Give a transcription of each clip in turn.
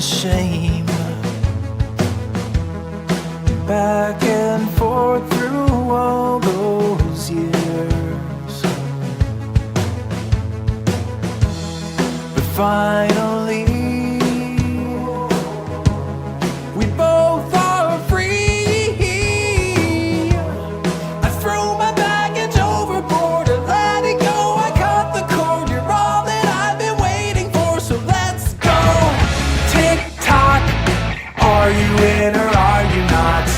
and shame, back and forth through all those years. But finally we both are free. I throw my baggage overboard and let it go. I cut the cord. You're all that I've been waiting for, so let's go. Tick tock, are you in or are you not?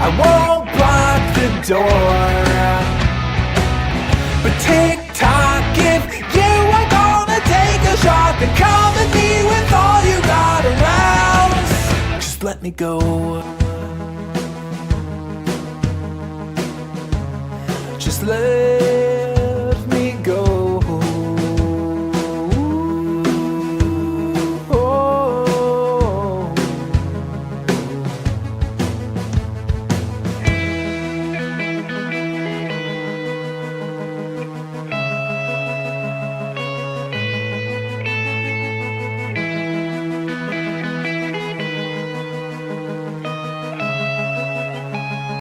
I won't block the door, but tick tock, if you are gonna take a shot, then come at me with all you got around. Just let me go. Just let